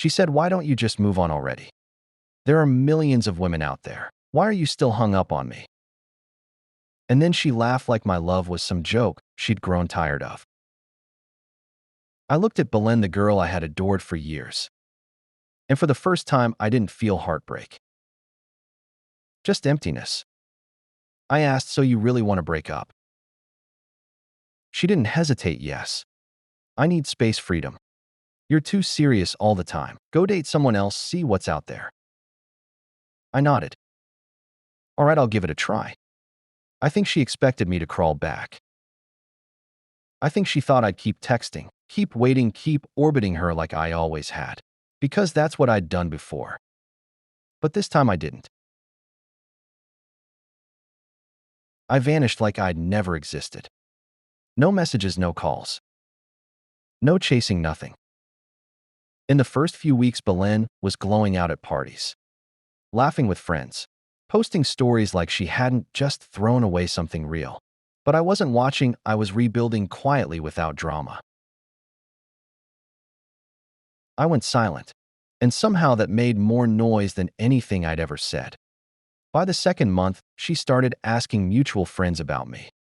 She said, "Why don't you just move on already? There are millions of women out there. Why are you still hung up on me?" And then she laughed like my love was some joke she'd grown tired of. I looked at Belen, the girl I had adored for years. And for the first time, I didn't feel heartbreak. Just emptiness. I asked, "So you really want to break up?" She didn't hesitate. "Yes. I need space, freedom. You're too serious all the time. Go date someone else, see what's out there." I nodded. "All right, I'll give it a try." I think she expected me to crawl back. I think she thought I'd keep texting, keep waiting, keep orbiting her like I always had, because that's what I'd done before. But this time I didn't. I vanished like I'd never existed. No messages, no calls. No chasing, nothing. In the first few weeks, Belen was glowing out at parties, laughing with friends, posting stories like she hadn't just thrown away something real. But I wasn't watching, I was rebuilding quietly without drama. I went silent, and somehow that made more noise than anything I'd ever said. By the second month, she started asking mutual friends about me.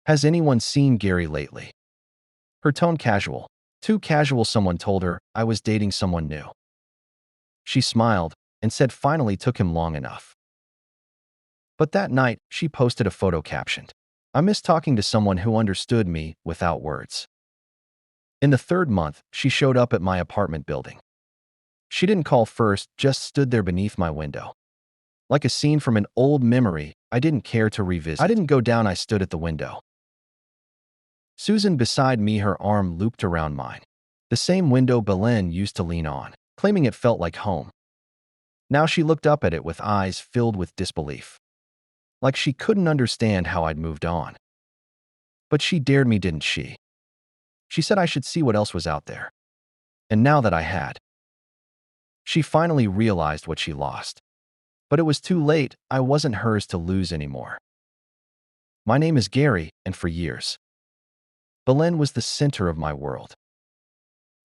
"Has anyone seen Gary lately?" Her tone casual. Too casual, someone told her I was dating someone new. She smiled and said finally took him long enough. But that night, she posted a photo captioned, "I miss talking to someone who understood me without words." In the third month, she showed up at my apartment building. She didn't call first, just stood there beneath my window. Like a scene from an old memory I didn't care to revisit. I didn't go down, I stood at the window. Susan beside me, her arm looped around mine. The same window Belen used to lean on, claiming it felt like home. Now she looked up at it with eyes filled with disbelief. Like she couldn't understand how I'd moved on. But she dared me, didn't she? She said I should see what else was out there. And now that I had, she finally realized what she lost. But it was too late, I wasn't hers to lose anymore. My name is Gary, and for years, Belen was the center of my world.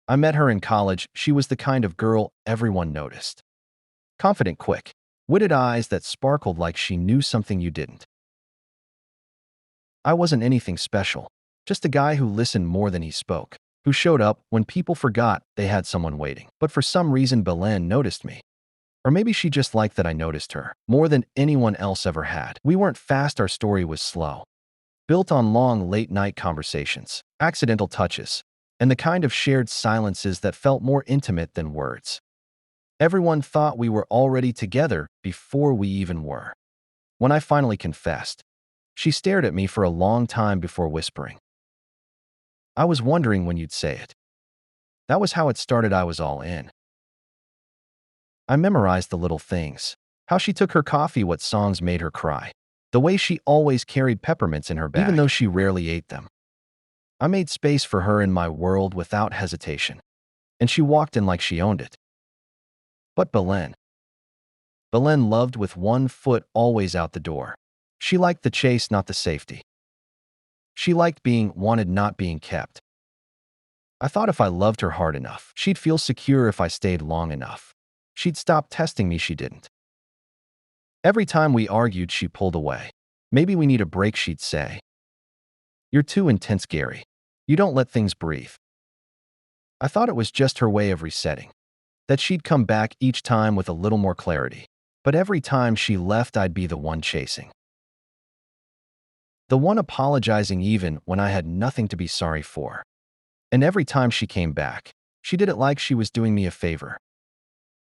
I met her in college. She was the kind of girl everyone noticed. Confident, quick, witted eyes that sparkled like she knew something you didn't. I wasn't anything special, just a guy who listened more than he spoke, who showed up when people forgot they had someone waiting. But for some reason, Belen noticed me. Or maybe she just liked that I noticed her, more than anyone else ever had. We weren't fast, our story was slow. Built on long, late-night conversations, accidental touches, and the kind of shared silences that felt more intimate than words. Everyone thought we were already together before we even were. When I finally confessed, she stared at me for a long time before whispering, "I was wondering when you'd say it." That was how it started. I was all in. I memorized the little things. How she took her coffee, what songs made her cry. The way she always carried peppermints in her bag, even though she rarely ate them. I made space for her in my world without hesitation, and she walked in like she owned it. But Belen loved with one foot always out the door. She liked the chase, not the safety. She liked being wanted, not being kept. I thought if I loved her hard enough, she'd feel secure. If I stayed long enough, she'd stop testing me. She didn't. Every time we argued, she pulled away. "Maybe we need a break," she'd say. "You're too intense, Gary. You don't let things breathe." I thought it was just her way of resetting, that she'd come back each time with a little more clarity. But every time she left, I'd be the one chasing. The one apologizing even when I had nothing to be sorry for. And every time she came back, she did it like she was doing me a favor.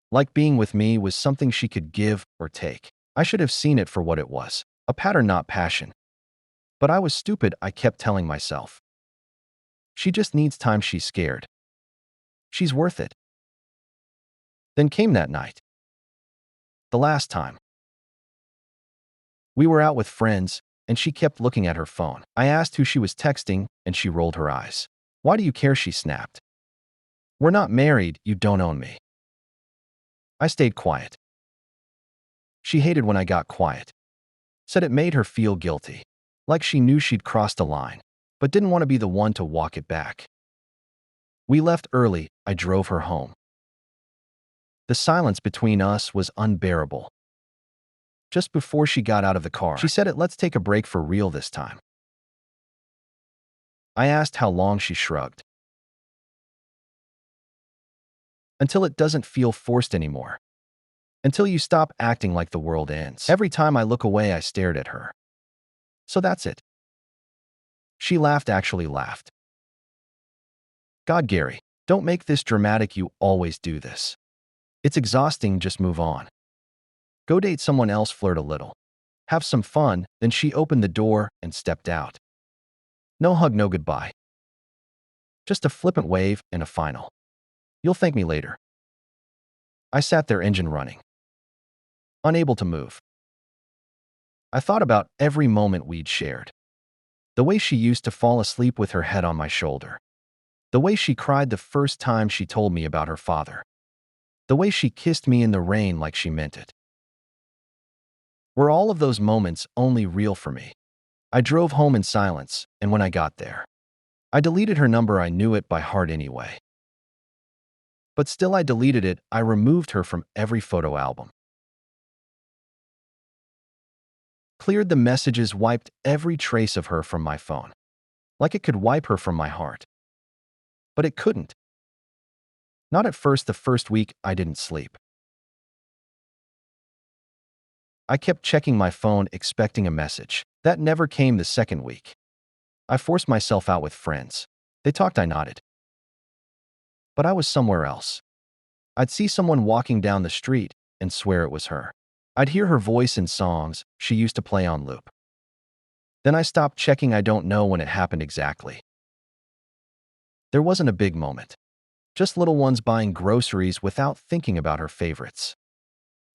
Like being with me was something she could give or take. I should have seen it for what it was, a pattern, not passion. But I was stupid, I kept telling myself. She just needs time, she's scared. She's worth it. Then came that night. The last time. We were out with friends, and she kept looking at her phone. I asked who she was texting, and she rolled her eyes. "Why do you care?" she snapped. "We're not married, you don't own me." I stayed quiet. She hated when I got quiet. Said it made her feel guilty, like she knew she'd crossed a line, but didn't want to be the one to walk it back. We left early. I drove her home. The silence between us was unbearable. Just before she got out of the car, she said, "Let's take a break for real this time." I asked how long. She shrugged. "Until it doesn't feel forced anymore. Until you stop acting like the world ends." Every time I look away, I stared at her. "So that's it." She laughed, actually laughed. "God, Gary, don't make this dramatic. You always do this. It's exhausting. Just move on. Go date someone else, flirt a little. Have some fun." Then she opened the door and stepped out. No hug, no goodbye. Just a flippant wave and a final, "You'll thank me later." I sat there, engine running, unable to move. I thought about every moment we'd shared. The way she used to fall asleep with her head on my shoulder. The way she cried the first time she told me about her father. The way she kissed me in the rain like she meant it. Were all of those moments only real for me? I drove home in silence, and when I got there, I deleted her number. I knew it by heart anyway. But still, I deleted it. I removed her from every photo album. Cleared the messages, wiped every trace of her from my phone. Like it could wipe her from my heart. But it couldn't. Not at first. The first week, I didn't sleep. I kept checking my phone, expecting a message. That never came. The second week, I forced myself out with friends. They talked, I nodded. But I was somewhere else. I'd see someone walking down the street and swear it was her. I'd hear her voice in songs she used to play on loop. Then I stopped checking. I don't know when it happened exactly. There wasn't a big moment. Just little ones, buying groceries without thinking about her favorites.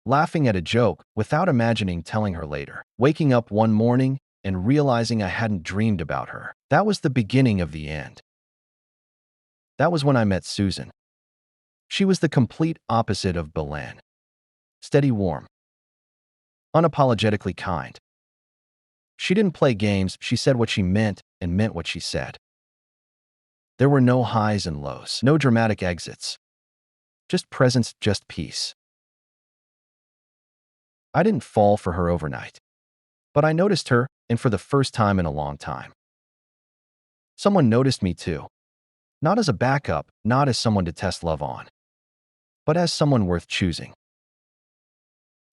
Laughing at a joke without imagining telling her later. Waking up one morning and realizing I hadn't dreamed about her. That was the beginning of the end. That was when I met Susan. She was the complete opposite of Belen. Steady, warm, unapologetically kind. She didn't play games. She said what she meant and meant what she said. There were no highs and lows, no dramatic exits. Just presence, just peace. I didn't fall for her overnight. But I noticed her, and for the first time in a long time. Someone noticed me too. Not as a backup, not as someone to test love on, but as someone worth choosing.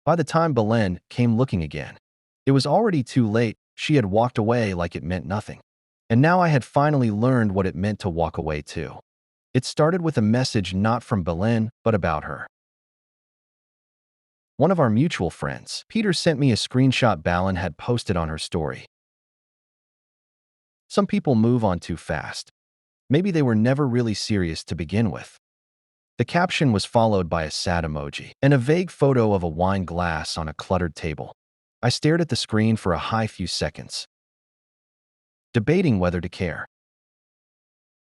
By the time Belen came looking again, it was already too late. She had walked away like it meant nothing. And now I had finally learned what it meant to walk away too. It started with a message not from Belen, but about her. One of our mutual friends, Peter, sent me a screenshot Belen had posted on her story. "Some people move on too fast. Maybe they were never really serious to begin with." The caption was followed by a sad emoji and a vague photo of a wine glass on a cluttered table. I stared at the screen for a high few seconds, debating whether to care.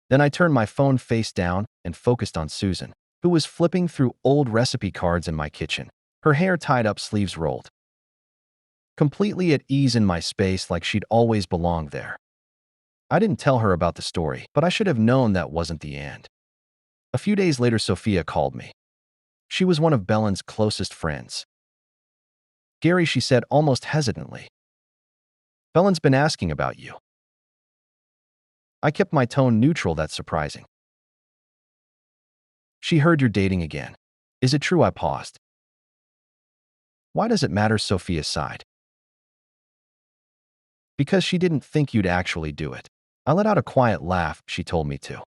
Then I turned my phone face down and focused on Susan, who was flipping through old recipe cards in my kitchen, her hair tied up, sleeves rolled. Completely at ease in my space, like she'd always belonged there. I didn't tell her about the story, but I should have known that wasn't the end. A few days later, Sophia called me. She was one of Belen's closest friends. "Gary," she said almost hesitantly, "Belen's been asking about you." I kept my tone neutral. "That's surprising." "She heard you're dating again. Is it true?" I paused. "Why does it matter?" Sophia sighed. "Because she didn't think you'd actually do it." I let out a quiet laugh. "She told me to."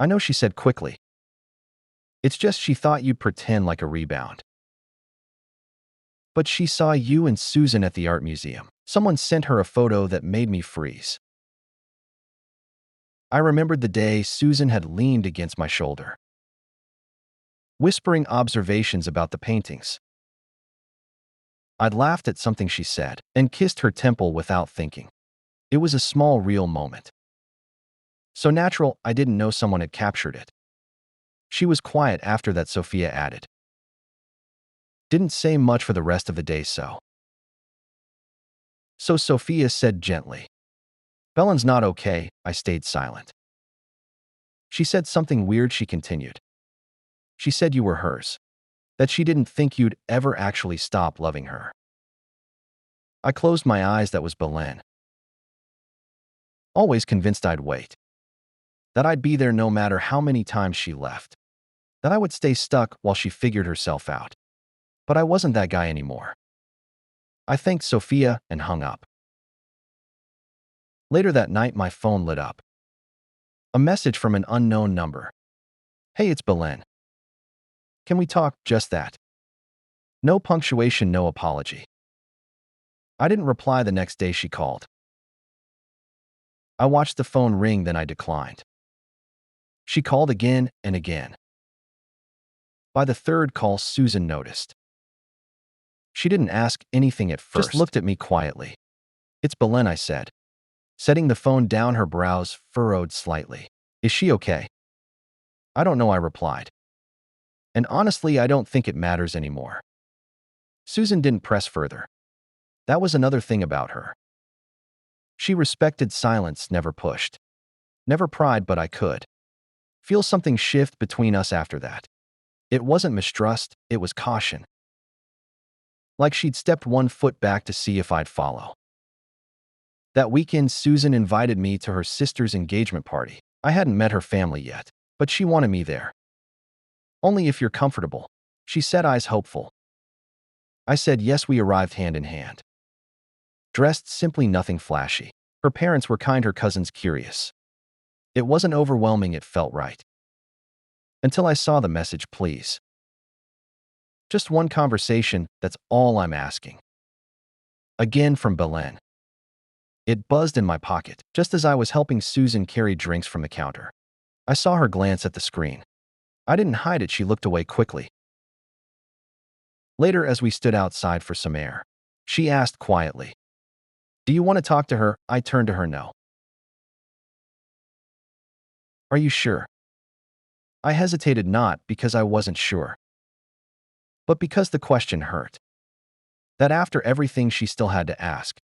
"I know," she said quickly. "It's just she thought you'd pretend like a rebound." "But she saw you and Susan at the art museum. Someone sent her a photo that made me freeze." I remembered the day Susan had leaned against my shoulder, whispering observations about the paintings. I'd laughed at something she said and kissed her temple without thinking. It was a small, real moment. So natural, I didn't know someone had captured it. She was quiet after that, Sophia added. Didn't say much for the rest of the day, so Sophia said gently, "Belen's not okay." I stayed silent. She said something weird. She continued, She said you were hers, that she didn't think you'd ever actually stop loving her. I closed my eyes. That was Belen. Always convinced I'd wait. That I'd be there no matter how many times she left. That I would stay stuck while she figured herself out. But I wasn't that guy anymore. I thanked Sophia and hung up. Later that night, my phone lit up. A message from an unknown number. Hey, it's Belen. Can we talk? Just that. No punctuation, no apology. I didn't reply. The next day she called. I watched the phone ring, then I declined. She called again and again. By the third call, Susan noticed. She didn't ask anything at first, just looked at me quietly. It's Belen, I said, setting the phone down. Her brows furrowed slightly. Is she okay? I don't know, I replied. And honestly, I don't think it matters anymore. Susan didn't press further. That was another thing about her. She respected silence, never pushed. Never pried, but I could feel something shift between us after that. It wasn't mistrust, it was caution. Like she'd stepped one foot back to see if I'd follow. That weekend, Susan invited me to her sister's engagement party. I hadn't met her family yet, but she wanted me there. Only if you're comfortable, she said, eyes hopeful. I said yes. We arrived hand in hand. Dressed simply, nothing flashy. Her parents were kind, her cousins curious. It wasn't overwhelming, it felt right. Until I saw the message, please. Just one conversation, that's all I'm asking. Again from Belen. It buzzed in my pocket, just as I was helping Susan carry drinks from the counter. I saw her glance at the screen. I didn't hide it, she looked away quickly. Later, as we stood outside for some air, she asked quietly, do you want to talk to her? I turned to her, no. Are you sure? I hesitated, not because I wasn't sure, but because the question hurt. That after everything she still had to ask.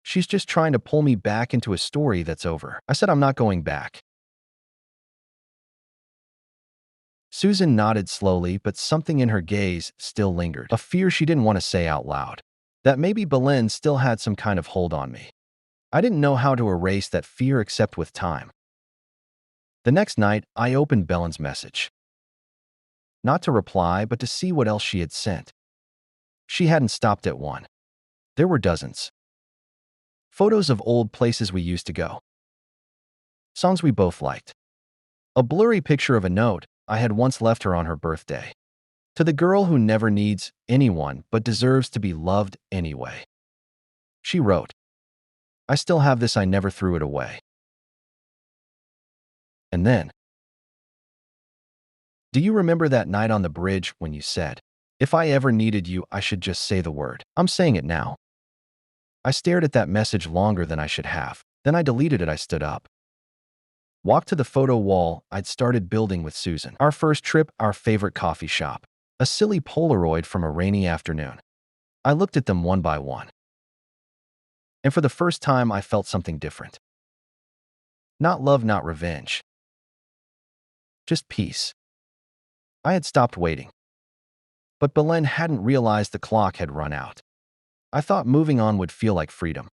She's just trying to pull me back into a story that's over. I said I'm not going back. Susan nodded slowly, but something in her gaze still lingered. A fear she didn't want to say out loud. That maybe Belen still had some kind of hold on me. I didn't know how to erase that fear except with time. The next night, I opened Belen's message. Not to reply, but to see what else she had sent. She hadn't stopped at one. There were dozens. Photos of old places we used to go. Songs we both liked. A blurry picture of a note I had once left her on her birthday. To the girl who never needs anyone but deserves to be loved anyway. She wrote, I still have this, I never threw it away. And then, do you remember that night on the bridge when you said, if I ever needed you, I should just say the word? I'm saying it now. I stared at that message longer than I should have. Then I deleted it. I stood up. Walked to the photo wall I'd started building with Susan. Our first trip, our favorite coffee shop. A silly Polaroid from a rainy afternoon. I looked at them one by one. And for the first time, I felt something different. Not love, not revenge. Just peace. I had stopped waiting. But Belen hadn't realized the clock had run out. I thought moving on would feel like freedom.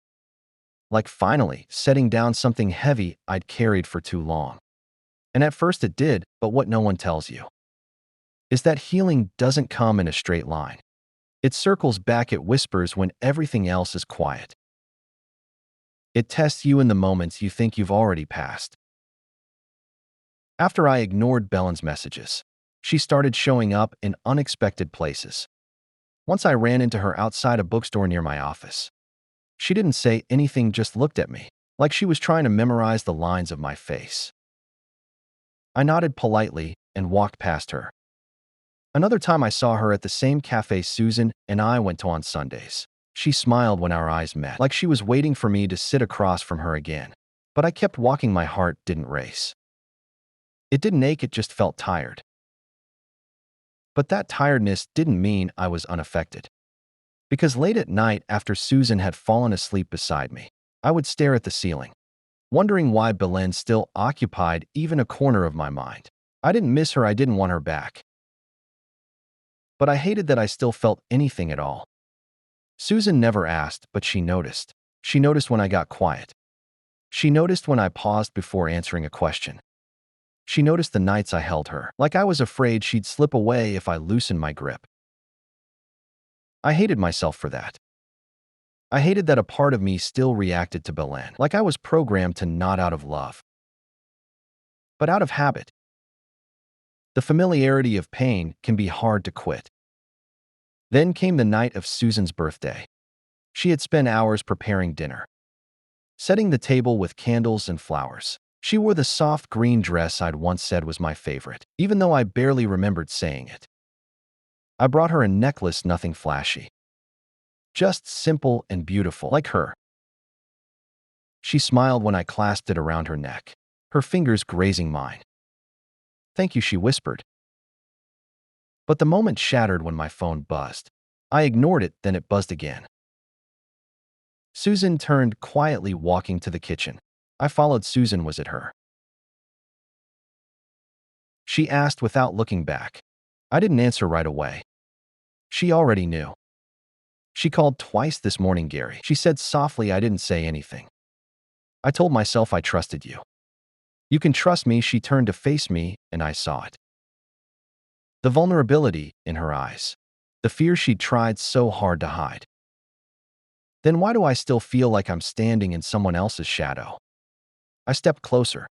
Like finally setting down something heavy I'd carried for too long. And at first it did, but what no one tells you is that healing doesn't come in a straight line. It circles back, it whispers when everything else is quiet. It tests you in the moments you think you've already passed. After I ignored Belen's messages, she started showing up in unexpected places. Once I ran into her outside a bookstore near my office. She didn't say anything, just looked at me, like she was trying to memorize the lines of my face. I nodded politely and walked past her. Another time I saw her at the same cafe Susan and I went to on Sundays. She smiled when our eyes met, like she was waiting for me to sit across from her again. But I kept walking, my heart didn't race. It didn't ache, it just felt tired. But that tiredness didn't mean I was unaffected. Because late at night, after Susan had fallen asleep beside me, I would stare at the ceiling, wondering why Belen still occupied even a corner of my mind. I didn't miss her, I didn't want her back. But I hated that I still felt anything at all. Susan never asked, but she noticed. She noticed when I got quiet. She noticed when I paused before answering a question. She noticed the nights I held her, like I was afraid she'd slip away if I loosened my grip. I hated myself for that. I hated that a part of me still reacted to Belen, like I was programmed to not out of love, but out of habit. The familiarity of pain can be hard to quit. Then came the night of Susan's birthday. She had spent hours preparing dinner, setting the table with candles and flowers. She wore the soft green dress I'd once said was my favorite, even though I barely remembered saying it. I brought her a necklace, nothing flashy, just simple and beautiful, like her. She smiled when I clasped it around her neck, her fingers grazing mine. "Thank you," she whispered. But the moment shattered when my phone buzzed. I ignored it, then it buzzed again. Susan turned, quietly walking to the kitchen. I followed. Susan, was it her? She asked without looking back. I didn't answer right away. She already knew. "She called twice this morning, Gary," she said softly. I didn't say anything. I told myself I trusted you. "You can trust me." She turned to face me, and I saw it. The vulnerability in her eyes. The fear she'd tried so hard to hide. Then why do I still feel like I'm standing in someone else's shadow? I stepped closer.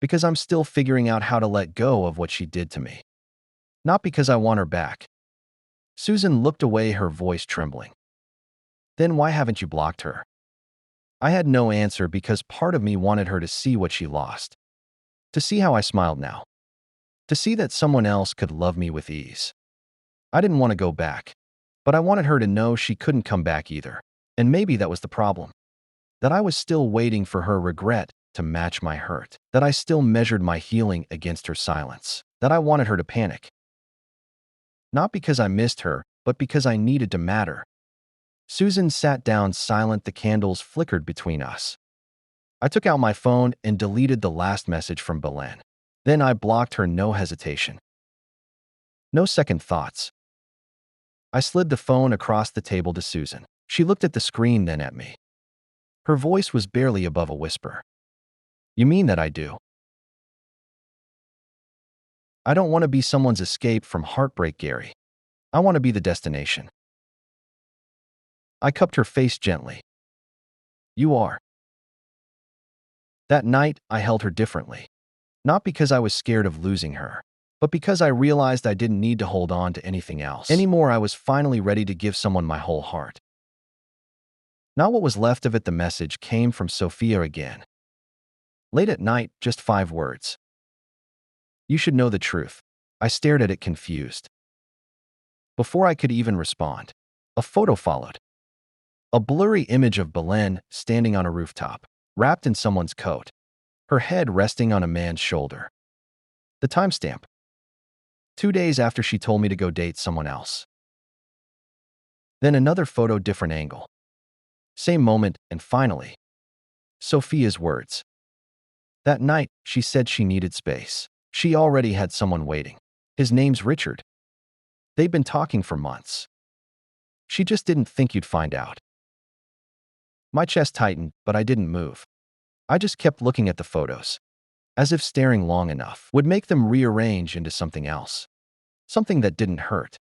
Because I'm still figuring out how to let go of what she did to me. Not because I want her back. Susan looked away, her voice trembling. "Then why haven't you blocked her?" I had no answer because part of me wanted her to see what she lost. To see how I smiled now. To see that someone else could love me with ease. I didn't want to go back. But I wanted her to know she couldn't come back either. And maybe that was the problem. That I was still waiting for her regret to match my hurt. That I still measured my healing against her silence. That I wanted her to panic. Not because I missed her, but because I needed to matter. Susan sat down silent. The candles flickered between us. I took out my phone and deleted the last message from Belen. Then I blocked her, no hesitation. No second thoughts. I slid the phone across the table to Susan. She looked at the screen, then at me. Her voice was barely above a whisper. "You mean that?" "I do. I don't want to be someone's escape from heartbreak, Gary. I want to be the destination." I cupped her face gently. "You are." That night, I held her differently. Not because I was scared of losing her, but because I realized I didn't need to hold on to anything else anymore. I was finally ready to give someone my whole heart. Not what was left of it. The message came from Sophia again. Late at night, just 5 words. "You should know the truth." I stared at it, confused. Before I could even respond, a photo followed. A blurry image of Belen standing on a rooftop, wrapped in someone's coat, her head resting on a man's shoulder. The timestamp. 2 days after she told me to go date someone else. Then another photo, different angle. Same moment, and finally, Sophia's words. That night, she said she needed space. She already had someone waiting. His name's Richard. They'd been talking for months. She just didn't think you'd find out. My chest tightened, but I didn't move. I just kept looking at the photos, as if staring long enough would make them rearrange into something else. Something that didn't hurt.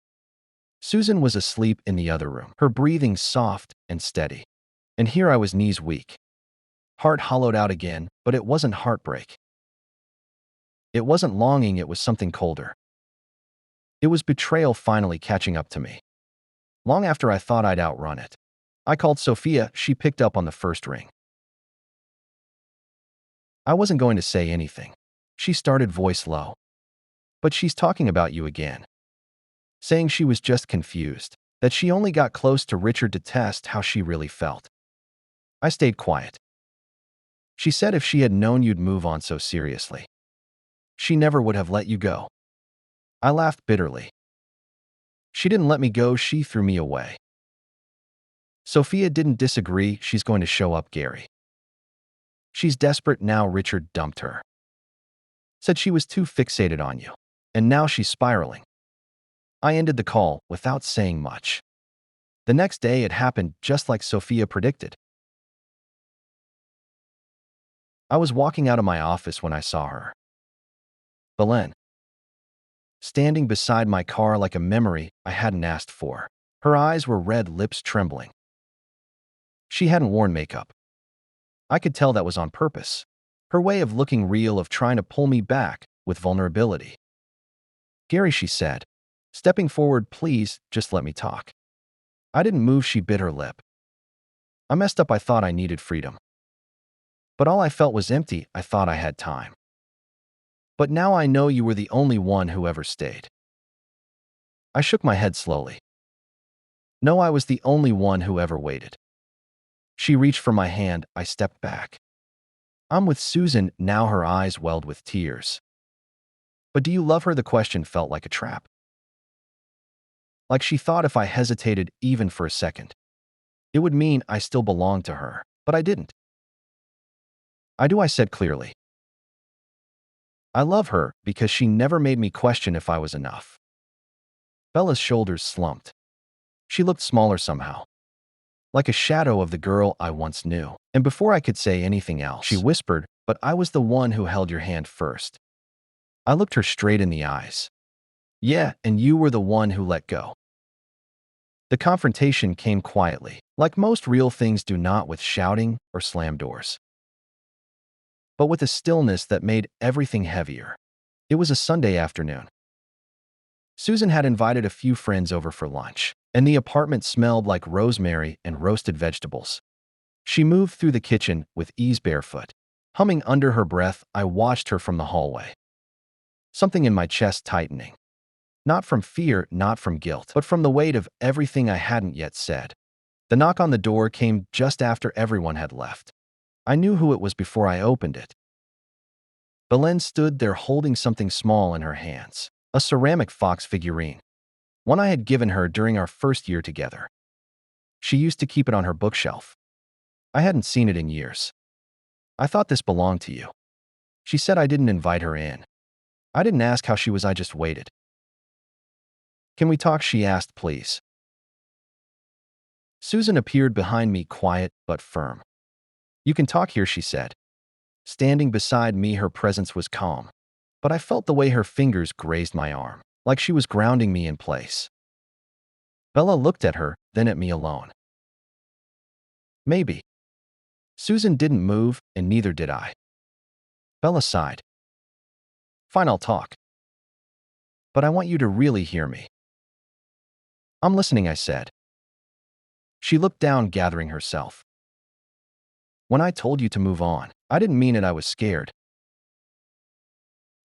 Susan was asleep in the other room, her breathing soft and steady. And here I was, knees weak. Heart hollowed out again, but it wasn't heartbreak. It wasn't longing, it was something colder. It was betrayal finally catching up to me. Long after I thought I'd outrun it. I called Sophia. She picked up on the first ring. I wasn't going to say anything. She started, voice low. "But she's talking about you again." Saying she was just confused, that she only got close to Richard to test how she really felt. I stayed quiet. "She said if she had known you'd move on so seriously, she never would have let you go." I laughed bitterly. "She didn't let me go, she threw me away." Sophia didn't disagree. "She's going to show up, Gary. She's desperate now. Richard dumped her." Said she was too fixated on you. And now she's spiraling. I ended the call without saying much. The next day, it happened just like Sophia predicted. I was walking out of my office when I saw her. Belen. Standing beside my car like a memory I hadn't asked for. Her eyes were red, lips trembling. She hadn't worn makeup. I could tell that was on purpose. Her way of looking real, of trying to pull me back with vulnerability. Gary, she said, stepping forward, please, just let me talk. I didn't move. She bit her lip. I messed up. I thought I needed freedom. But all I felt was empty. I thought I had time. But now I know you were the only one who ever stayed. I shook my head slowly. No, I was the only one who ever waited. She reached for my hand. I stepped back. I'm with Susan now. Her eyes welled with tears. But do you love her? The question felt like a trap. Like she thought if I hesitated even for a second, it would mean I still belonged to her. But I didn't. I do, I said clearly. I love her because she never made me question if I was enough. Bella's shoulders slumped. She looked smaller somehow, like a shadow of the girl I once knew. And before I could say anything else, she whispered, but I was the one who held your hand first. I looked her straight in the eyes. Yeah, and you were the one who let go. The confrontation came quietly, like most real things do, not with shouting or slam doors, but with a stillness that made everything heavier. It was a Sunday afternoon. Susan had invited a few friends over for lunch, and the apartment smelled like rosemary and roasted vegetables. She moved through the kitchen with ease, barefoot. Humming under her breath, I watched her from the hallway. Something in my chest tightening. Not from fear, not from guilt, but from the weight of everything I hadn't yet said. The knock on the door came just after everyone had left. I knew who it was before I opened it. Belen stood there holding something small in her hands, a ceramic fox figurine, one I had given her during our first year together. She used to keep it on her bookshelf. I hadn't seen it in years. I thought this belonged to you. She said. I didn't invite her in. I didn't ask how she was, I just waited. Can we talk? She asked, please. Susan appeared behind me, quiet but firm. You can talk here, she said. Standing beside me, her presence was calm, but I felt the way her fingers grazed my arm, like she was grounding me in place. Bella looked at her, then at me alone. Maybe. Susan didn't move, and neither did I. Bella sighed. Fine, I'll talk. But I want you to really hear me. I'm listening, I said. She looked down, gathering herself. When I told you to move on, I didn't mean it. I was scared.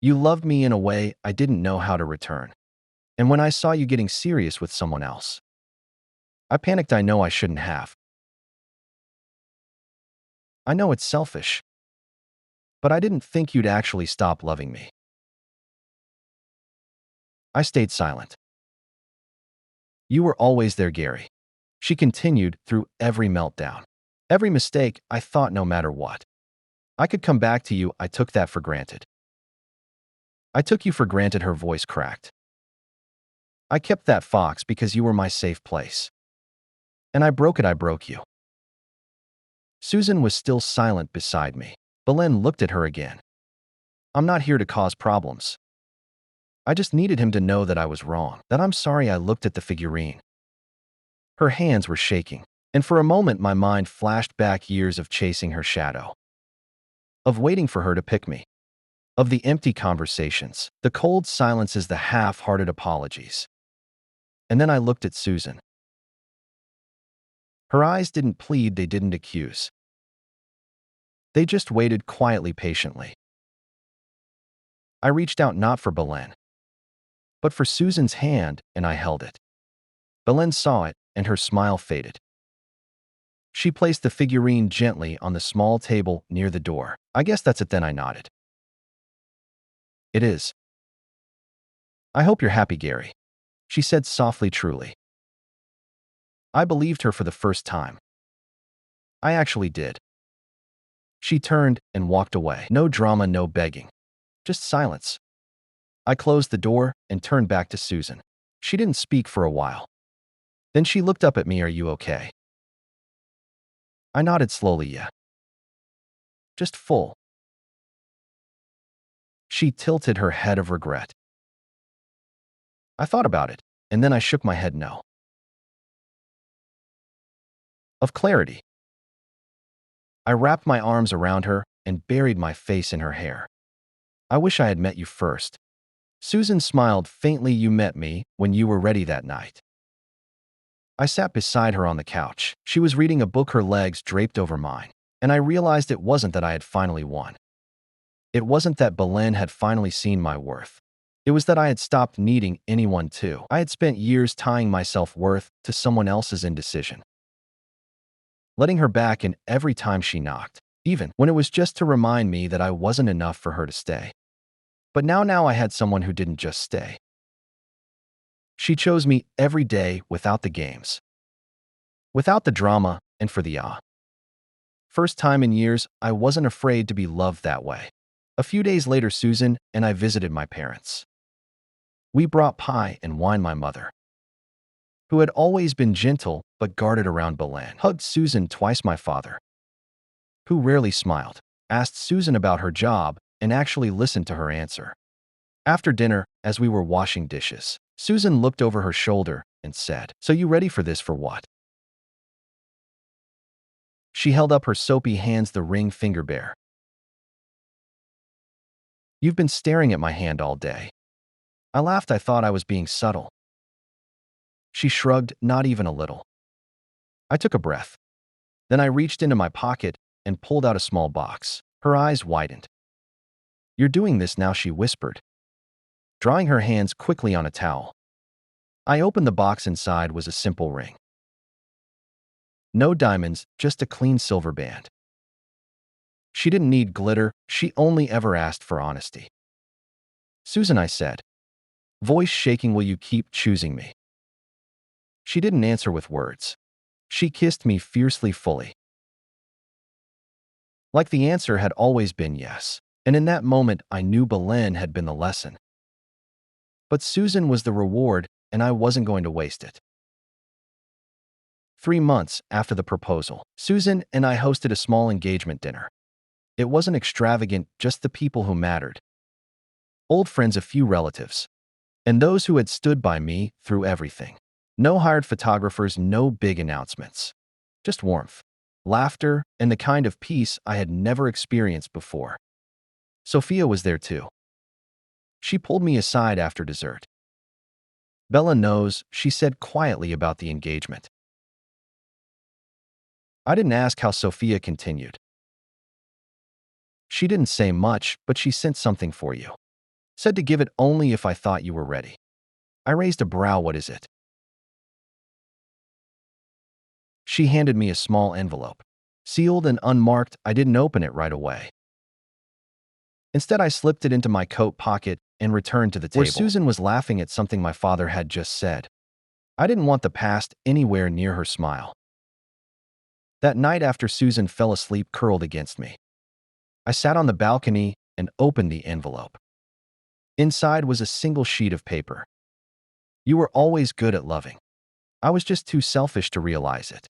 You loved me in a way I didn't know how to return. And when I saw you getting serious with someone else, I panicked. I know I shouldn't have. I know it's selfish. But I didn't think you'd actually stop loving me. I stayed silent. You were always there, Gary. She continued through every meltdown. Every mistake, I thought no matter what, I could come back to you. I took that for granted. I took you for granted. Her voice cracked. I kept that fox because you were my safe place. And I broke it. I broke you. Susan was still silent beside me. Belen looked at her again. I'm not here to cause problems. I just needed him to know that I was wrong, that I'm sorry. I looked at the figurine. Her hands were shaking, and for a moment my mind flashed back years of chasing her shadow, of waiting for her to pick me, of the empty conversations, the cold silences, the half-hearted apologies. And then I looked at Susan. Her eyes didn't plead, they didn't accuse. They just waited quietly, patiently. I reached out not for Belen, but for Susan's hand, and I held it. Belen saw it, and her smile faded. She placed the figurine gently on the small table near the door. I guess that's it then, I nodded. It is. I hope you're happy, Gary, she said softly, truly. I believed her for the first time. I actually did. She turned and walked away. No drama, no begging. Just silence. I closed the door and turned back to Susan. She didn't speak for a while. Then she looked up at me. Are you okay? I nodded slowly. Yeah. Just full. She tilted her head of regret. I thought about it, and then I shook my head no. Of clarity. I wrapped my arms around her and buried my face in her hair. I wish I had met you first. Susan smiled faintly. You met me when you were ready that night. I sat beside her on the couch. She was reading a book, her legs draped over mine, and I realized it wasn't that I had finally won. It wasn't that Belen had finally seen my worth. It was that I had stopped needing anyone to. I had spent years tying my self-worth to someone else's indecision, letting her back in every time she knocked, even when it was just to remind me that I wasn't enough for her to stay. But now I had someone who didn't just stay. She chose me every day without the games, without the drama, and for the first time in years, I wasn't afraid to be loved that way. A few days later, Susan and I visited my parents. We brought pie and wine. My mother, who had always been gentle but guarded around Belen, hugged Susan twice. My father, who rarely smiled, asked Susan about her job and actually listened to her answer. After dinner, as we were washing dishes, Susan looked over her shoulder and said, "So you ready for this? For what?" She held up her soapy hands, the ring finger bare. "You've been staring at my hand all day." I laughed. I thought I was being subtle. She shrugged, not even a little. I took a breath. Then I reached into my pocket and pulled out a small box. Her eyes widened. "You're doing this now," she whispered, drawing her hands quickly on a towel. I opened the box. Inside was a simple ring. No diamonds, just a clean silver band. She didn't need glitter. She only ever asked for honesty. "Susan," I said, voice shaking, "will you keep choosing me?" She didn't answer with words. She kissed me fiercely, fully. Like the answer had always been yes. And in that moment, I knew Belen had been the lesson. But Susan was the reward, and I wasn't going to waste it. 3 months after the proposal, Susan and I hosted a small engagement dinner. It wasn't extravagant, just the people who mattered. Old friends, a few relatives, and those who had stood by me through everything. No hired photographers, no big announcements. Just warmth, laughter, and the kind of peace I had never experienced before. Sophia was there too. She pulled me aside after dessert. "Bella knows," she said quietly about the engagement. I didn't ask how Sophia continued. "She didn't say much, but she sent something for you. Said to give it only if I thought you were ready." I raised a brow. "What is it?" She handed me a small envelope, sealed and unmarked. I didn't open it right away. Instead, I slipped it into my coat pocket and returned to the table, where Susan was laughing at something my father had just said. I didn't want the past anywhere near her smile. That night, after Susan fell asleep curled against me, I sat on the balcony and opened the envelope. Inside was a single sheet of paper. "You were always good at loving. I was just too selfish to realize it."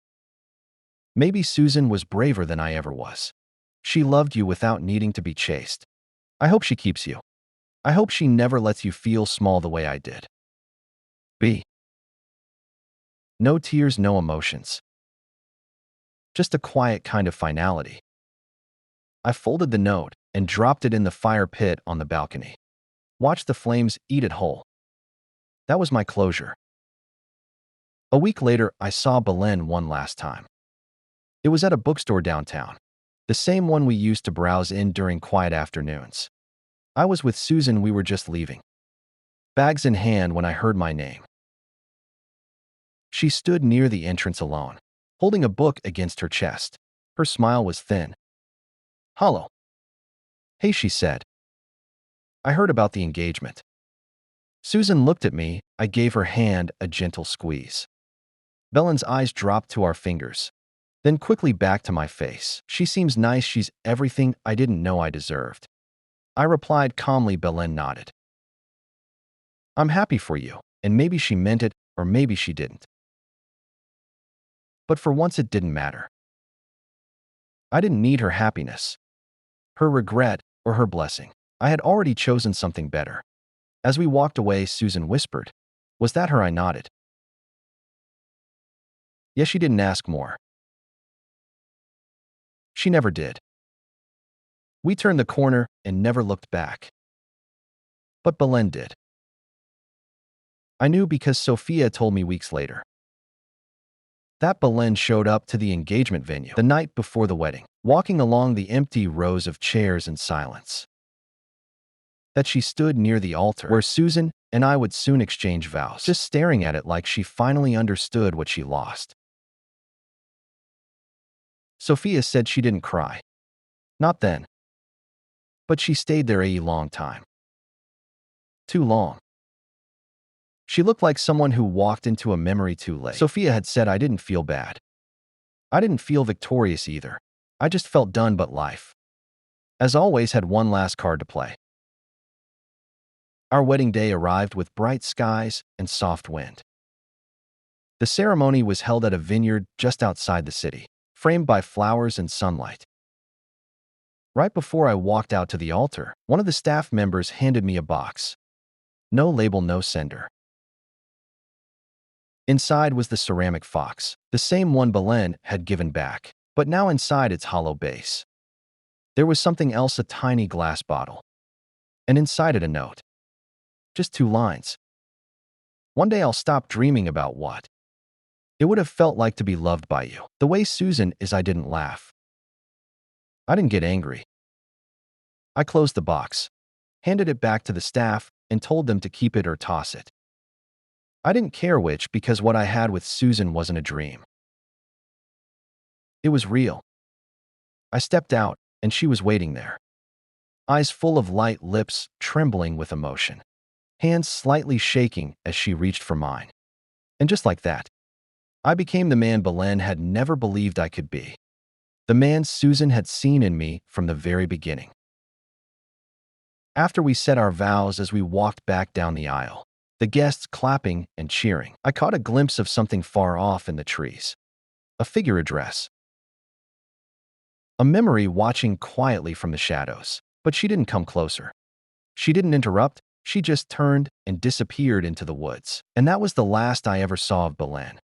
Maybe Susan was braver than I ever was. She loved you without needing to be chased. I hope she keeps you. I hope she never lets you feel small the way I did. B. No tears, no emotions. Just a quiet kind of finality. I folded the note and dropped it in the fire pit on the balcony. Watched the flames eat it whole. That was my closure. A week later, I saw Belen one last time. It was at a bookstore downtown, the same one we used to browse in during quiet afternoons. I was with Susan. We were just leaving, bags in hand, when I heard my name. She stood near the entrance alone, holding a book against her chest. Her smile was thin, hollow. "Hey," she said. "I heard about the engagement." Susan looked at me. I gave her hand a gentle squeeze. Belen's eyes dropped to our fingers, then quickly back to my face. "She seems nice. She's everything I didn't know I deserved." I replied calmly. Belen nodded. I'm happy for you, and maybe she meant it, or maybe she didn't. But for once it didn't matter. I didn't need her happiness, her regret, or her blessing. I had already chosen something better. As we walked away, Susan whispered, "Was that her?" I nodded. Yes, she didn't ask more. She never did. We turned the corner and never looked back. But Belen did. I knew because Sophia told me weeks later. That Belen showed up to the engagement venue the night before the wedding, walking along the empty rows of chairs in silence. That she stood near the altar where Susan and I would soon exchange vows, just staring at it like she finally understood what she lost. Sophia said she didn't cry. Not then. But she stayed there a long time. Too long. She looked like someone who walked into a memory too late. Sophia had said I didn't feel bad. I didn't feel victorious either. I just felt done, but life, as always, had one last card to play. Our wedding day arrived with bright skies and soft wind. The ceremony was held at a vineyard just outside the city, framed by flowers and sunlight. Right before I walked out to the altar, one of the staff members handed me a box. No label, no sender. Inside was the ceramic fox, the same one Belen had given back, but now inside its hollow base. There was something else, a tiny glass bottle. And inside it a note. Just 2 lines. One day I'll stop dreaming about what it would have felt like to be loved by you. The way Susan is. I didn't laugh. I didn't get angry. I closed the box, handed it back to the staff, and told them to keep it or toss it. I didn't care which, because what I had with Susan wasn't a dream. It was real. I stepped out, and she was waiting there. Eyes full of light, lips trembling with emotion, hands slightly shaking as she reached for mine. And just like that, I became the man Belen had never believed I could be. The man Susan had seen in me from the very beginning. After we said our vows, as we walked back down the aisle, the guests clapping and cheering, I caught a glimpse of something far off in the trees. A figure, a dress. A memory watching quietly from the shadows. But she didn't come closer. She didn't interrupt. She just turned and disappeared into the woods. And that was the last I ever saw of Belen.